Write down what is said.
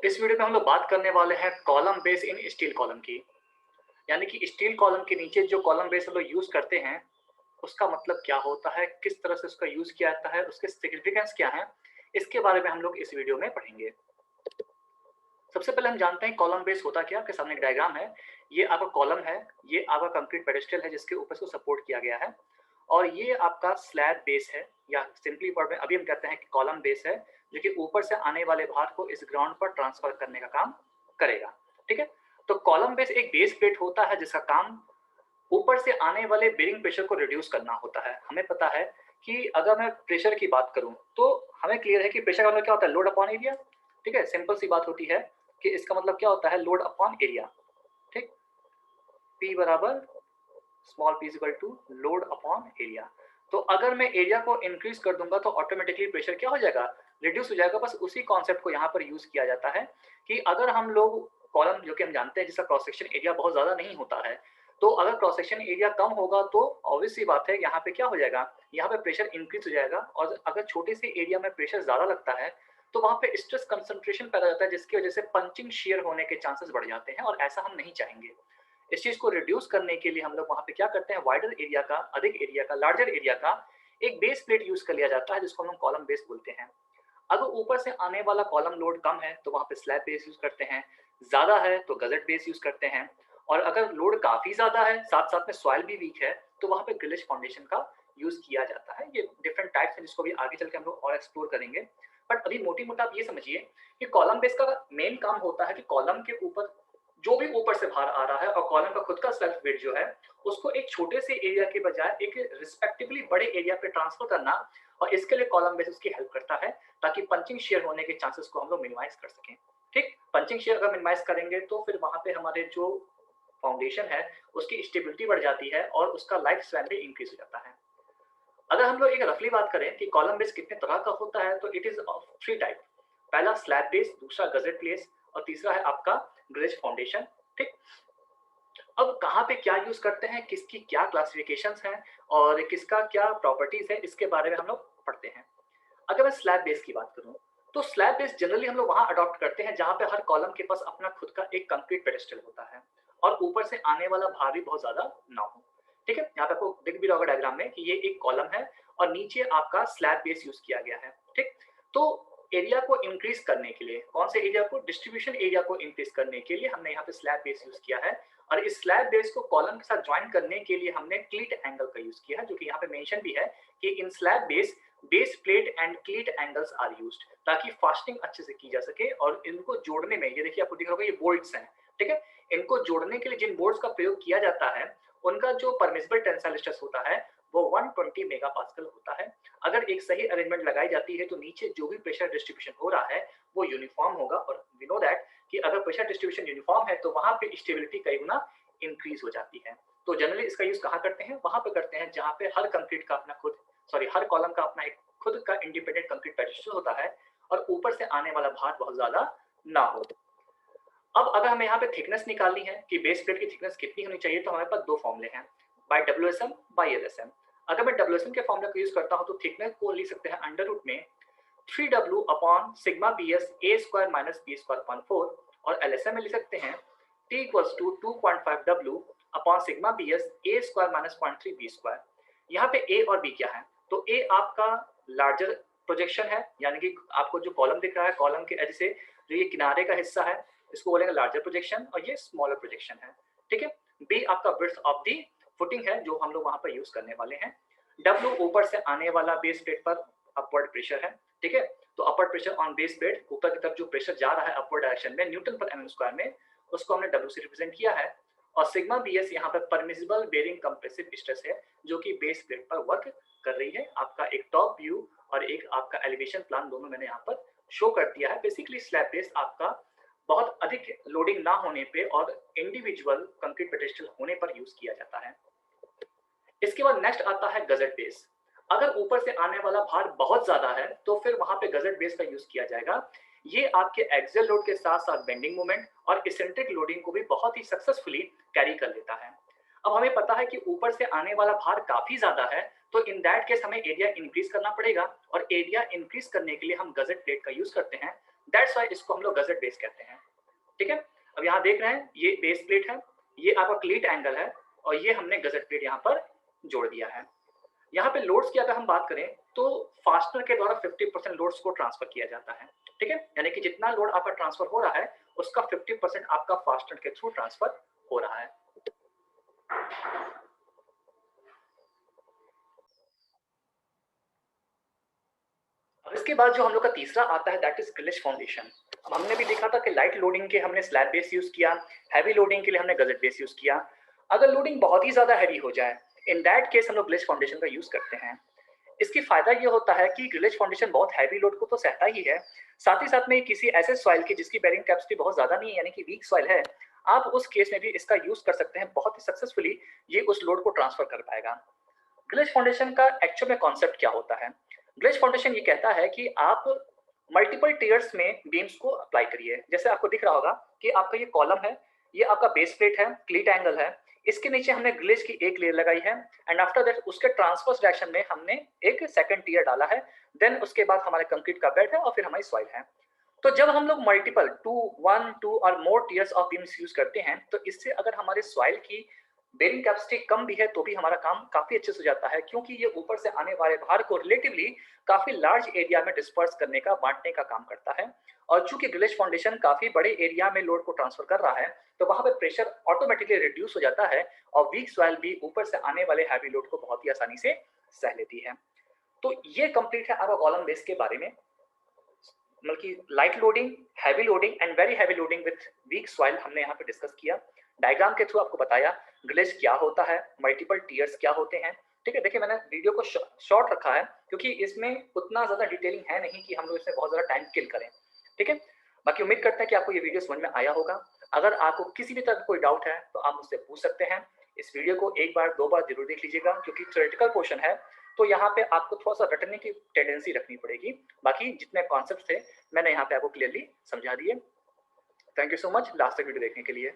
इस वीडियो में हम लोग बात करने वाले हैं column base in steel column की। यानी कि स्टील कॉलम के नीचे जो कॉलम बेस हम लोग यूज़ करते हैं, उसका मतलब क्या होता है, किस तरह से उसका यूज़ किया जाता है, उसके सिग्निफिकेंस क्या हैं, इसके बारे में हम लोग इस वीडियो में पढ़ेंगे। सबसे पहले हम जानते हैं कॉलम बेस होता क्या है। आपके सामने एक डायग्राम है, ये आपका कॉलम है, ये आपका कंक्रीट पेडेस्टल है जिसके ऊपर इसको सपोर्ट किया गया है और ये आपका स्लैब बेस है या सिंपली वर्ड में अभी हम कहते हैं कि कॉलम बेस है, जो कि ऊपर से आने वाले भार को इस ग्राउंड पर ट्रांसफर करने का काम करेगा। ठीक है, तो कॉलम बेस एक बेस प्लेट होता है जिसका काम ऊपर से आने वाले बेरिंग प्रेशर को रिड्यूस करना होता है। हमें पता है कि अगर मैं प्रेशर की बात करूं तो हमें क्लियर है कि प्रेशर का मतलब क्या होता है, लोड अपॉन एरिया। ठीक है, सिंपल सी बात होती है कि इसका मतलब क्या होता है, लोड अपॉन एरिया। ठीक, P बराबर small p equal to load upon area. तो अगर मैं एरिया को इंक्रीज कर दूंगा तो ऑटोमेटिकली प्रेशर क्या हो जाएगा, रिड्यूस हो जाएगा। बस उसी कॉन्सेप्ट को यहाँ पर यूज किया जाता है कि अगर हम लोग कॉलम, जो कि हम जानते हैं जिसका क्रॉस सेक्शन एरिया बहुत ज्यादा नहीं होता है, तो अगर क्रॉस सेक्शन एरिया कम होगा तो ऑब्वियस सी बात है यहाँ पे क्या हो जाएगा, यहाँ पे प्रेशर इंक्रीज हो जाएगा। और अगर छोटे से एरिया में प्रेशर ज्यादा लगता है तो वहाँ पे स्ट्रेस कंसंट्रेशन पैदा होता है, जिसकी वजह से पंचिंग शेयर होने के चांसेस बढ़ जाते हैं और ऐसा हम नहीं चाहेंगे। इस चीज को रिड्यूस करने के लिए हम लोग वहां पे क्या करते हैं, वाइडर एरिया का, अधिक एरिया का, लार्जर एरिया का एक बेस प्लेट यूज कर लिया जाता है जिसको हम लोग कॉलम बेस बोलते हैं। अगर ऊपर से आने वाला कॉलम लोड कम है तो वहां पे स्लैब बेस यूज करते हैं, ज्यादा है तो गजट बेस यूज करते हैं, और अगर लोड काफी ज्यादा है साथ साथ में सॉइल भी वीक है तो वहां पे ग्रिलेज फाउंडेशन का यूज किया जाता है। ये डिफरेंट टाइप्स हैं जिसको भी आगे चल के हम लोग और एक्सप्लोर करेंगे। बट अभी मोटी मोटा आप ये समझिए कि कॉलम बेस का मेन काम होता है कि कॉलम के ऊपर जो भी ऊपर से भार आ रहा है और कॉलम का खुद का सेल्फ वेट जो है उसको एक छोटे से एरिया के बजाय एक रिस्पेक्टिवली बड़े एरिया पे ट्रांसफर करना, और इसके लिए कॉलम बेस उसकी हेल्प करता है ताकि पंचिंग शेयर होने के चांसेस को हम लोग मिनिमाइज कर सकें। ठीक, पंचिंग शेयर अगर मिनिमाइज करेंगे तो फिर वहां पे हमारे जो फाउंडेशन है उसकी स्टेबिलिटी बढ़ जाती है और उसका लाइफ स्पैन भी इंक्रीज हो जाता है। अगर हम लोग एक रफली बात करें कि कॉलम बेस कितने तरह का होता है तो it is of three type. पहला स्लैब बेस, दूसरा गजेट बेस और तीसरा है आपका ग्रेज फाउंडेशन। ठीक, अब कहाँ पे क्या यूज करते हैं, किसकी क्या क्लासिफिकेशंस हैं और किसका क्या प्रॉपर्टीज है, इसके बारे में हम लोग पढ़ते हैं। अगर मैं स्लैब बेस की बात करूं तो स्लैब बेस जनरली हम लोग वहां अडॉप्ट करते हैं जहां पे हर कॉलम के पास अपना खुद का एक कंक्रीट पेडेस्टल होता है और ऊपर से आने वाला भार भी बहुत ज्यादा ना हो। ठीक है, यहाँ पे आपको दिख भी रहा होगा डायग्राम में कि ये एक कॉलम है और नीचे आपका स्लैब बेस यूज किया गया है। ठीक, तो एरिया को इंक्रीज करने के लिए, कौन से एरिया को, डिस्ट्रीब्यूशन एरिया को इंक्रीज करने के लिए हमने यहाँ पे स्लैब बेस यूज किया है। और इस स्लैब बेस को कॉलम के साथ ज्वाइन करने के लिए हमने क्लीट एंगल का यूज किया है, जो कि यहाँ पे मेंशन भी है कि in slab base plate and cleat angles are used, ताकि फास्टिंग अच्छे से की जा सके। और इनको जोड़ने में, ये देखिए आपको दिख रहा होगा ये बोल्ट्स हैं। ठीक है, इनको जोड़ने के लिए जिन बोल्ट्स का प्रयोग किया जाता है उनका जो परमिसिबल टेंसाइल स्ट्रेस होता है वो 120 मेगापास्कल होता है। अगर एक सही अरेंजमेंट लगाई जाती है तो नीचे जो भी प्रेशर डिस्ट्रीब्यूशन हो रहा है वो यूनिफॉर्म होगा। और वी नो दैट कि अगर प्रेशर डिस्ट्रीब्यूशन यूनिफॉर्म है तो वहां पे स्टेबिलिटी कई गुना इंक्रीज हो जाती है। तो जनरली इसका यूज कहाँ करते हैं, वहां पे करते हैं जहां पे हर कंक्रीट का अपना खुद, सॉरी, हर कॉलम का अपना एक खुद का इंडिपेंडेंट कंक्रीट पेडेस्टल होता है और ऊपर से आने वाला भार बहुत ज्यादा ना हो। अब अगर हमें यहाँ पे थिकनेस निकालनी है कि बेस प्लेट की थिकनेस कितनी होनी चाहिए, तो हमारे पास दो फॉर्मूले हैं, बाय डब्ल्यूएसएम बाय एलएसएम। अगर मैं डब्ल्यूएसएम के फॉर्मूले को यूज करता हूँ तो थिकनेस को लिख सकते हैं अंडर रूट में 3w upon sigma B S A square minus B square upon 4, और एलएसएम में लिख सकते हैं t equals to 2.5w upon sigma B S A square minus 0.3 B square. यहाँ पे a और b क्या है, तो a आपका लार्जर प्रोजेक्शन है, यानी कि आपको जो कॉलम दिख रहा है, कॉलम के एज से जो ये किनारे का हिस्सा है इसको बोलेंगे लार्जर प्रोजेक्शन और ये स्मॉलर प्रोजेक्शन है। ठीक है, बी आपका विड्थ ऑफ दी फुटिंग है जो हम लोग वहां पर यूज करने वाले हैं। डब्ल्यू ऊपर से आने वाला बेस प्लेट पर अपवर्ड प्रेशर है। ठीक है, तो upward pressure on base plate, ऊपर की तरफ जो प्रेशर जा रहा है अपवर्ड डायरेक्शन में न्यूटन पर एमएम स्क्वायर में, उसको हमने डब्ल्यू से रिप्रेजेंट किया है। और सिग्मा बी एस यहाँ पर परमिसिबल बेरिंग कंप्रेसिव स्ट्रेस है जो कि बेस प्लेट पर वर्क कर रही है। आपका एक टॉप व्यू और एक आपका एलिवेशन प्लान दोनों मैंने यहाँ पर शो कर दिया है। बेसिकली स्लैब बेस आपका बहुत अधिक लोडिंग ना होने पे और इंडिविजुअल कंक्रीट पेडेस्टल होने पर यूज किया जाता है। इसके बाद नेक्स्ट आता है गजट बेस। अगर ऊपर से आने वाला भार बहुत ज्यादा है तो फिर वहां पे गजट बेस का यूज किया जाएगा। ये आपके एक्सियल लोड के साथ साथ बेंडिंग मोमेंट और इसेंट्रिक लोडिंग को भी बहुत ही सक्सेसफुली कैरी कर लेता है। अब हमें पता है कि ऊपर से आने वाला भार काफी ज्यादा है तो इन दैट केस हमें एरिया इंक्रीज करना पड़ेगा, और एरिया इंक्रीज करने के लिए हम गजट प्लेट का यूज करते हैं दैट्स वाई इसको हम लोग गजेट बेस कहते हैं। ठीक है, अब यहाँ देख रहे हैं ये बेस प्लेट है, ये आपका क्लीट एंगल है और ये हमने गजेट प्लेट यहाँ पर जोड़ दिया है। यहाँ पे लोड्स की अगर हम बात करें तो फास्टनर के द्वारा 50% लोड्स को ट्रांसफर किया जाता है। ठीक है, यानी कि जितना लोड आपका ट्रांसफर हो रहा है उसका 50% आपका फास्टनर के थ्रू ट्रांसफर हो रहा है। अब इसके बाद जो हम लोग का तीसरा आता है दैट इज ग्लिच फाउंडेशन। अब हमने भी देखा था कि लाइट लोडिंग के हमने स्लैब बेस यूज किया, हैवी लोडिंग के लिए हमने गजेट बेस यूज किया। अगर लोडिंग बहुत ही ज्यादा हैवी हो जाए इन दैट केस हम लोग ग्लिच फाउंडेशन का यूज करते हैं। इसकी फायदा ये होता है कि ग्लिच फाउंडेशन बहुत हैवी लोड को तो सहता ही है, साथ ही साथ में किसी ऐसे सॉइल की जिसकी बेरिंग कैपेसिटी बहुत ज्यादा नहीं है यानी कि वीक सॉइल है, आप उस केस में भी इसका यूज कर सकते हैं। बहुत ही सक्सेसफुली ये उस लोड को ट्रांसफर कर पाएगा। ग्लिच फाउंडेशन का एक्चुअल में कॉन्सेप्ट क्या होता है? ग्लिच फाउंडेशन ये कहता है कि आप मल्टीपल टीयर्स में बीम्स को अप्लाई करिए। जैसे आपको दिख रहा होगा कि आपका ये कॉलम है, ये आपका बेस प्लेट है, क्लीट एंगल है, इसके नीचे हमने ग्लिच की एक लेयर लगाई है एंड आफ्टर दैट उसके ट्रांसवर्स डायरेक्शन में हमने एक सेकंड टीयर डाला है। देन उसके बाद हमारे कंक्रीट का बेड है और फिर हमारी सॉइल है। तो जब हम लोग मल्टीपल 2 और more tears of beams use करते हैं तो इससे अगर हमारे सॉइल की बेरिंग कैपेसिटी कम भी है तो भी हमारा काम काफी अच्छे से हो जाता है, क्योंकि ये ऊपर से आने वाले भार को रिलेटिवली काफी लार्ज एरिया में डिस्पर्स करने का, बांटने का काम करता है। और चूंकि ग्लिच फाउंडेशन काफी बड़े एरिया में लोड को ट्रांसफर कर रहा है तो वहां पे प्रेशर ऑटोमेटिकली रिड्यूस हो जाता है और वीक सॉइल भी ऊपर से आने वाले हैवी लोड को बहुत ही आसानी से सह लेती है। तो ये कंप्लीट है आपका कॉलम बेस के बारे में, मतलब कि light loading, heavy loading and very heavy loading with week soil हमने यहाँ पे डिस्कस किया। डायग्राम के थ्रू आपको बताया ग्लिच क्या होता है, मल्टीपल टीयर्स क्या होते हैं। ठीक है, देखिए मैंने वीडियो को शॉर्ट रखा है क्योंकि इसमें उतना ज़्यादा डिटेलिंग है नहीं कि हम लोग इसमें बहुत ज़्यादा टाइम किल करें। ठीक है, बाकी उम्मीद करते हैं कि आपको ये वीडियो समझ में आया होगा। अगर आपको किसी भी तरह का कोई डाउट है तो आप मुझसे पूछ सकते हैं। इस वीडियो को एक बार 2 बार जरूर देख लीजिएगा क्योंकि थ्योरेटिकल पोर्शन है तो यहाँ पे आपको थोड़ा सा रटने की टेंडेंसी रखनी पड़ेगी। बाकी जितने कॉन्सेप्ट थे मैंने यहाँ पे आपको क्लियरली समझा दिए। Thank you so much last तक वीडियो देखने के लिए।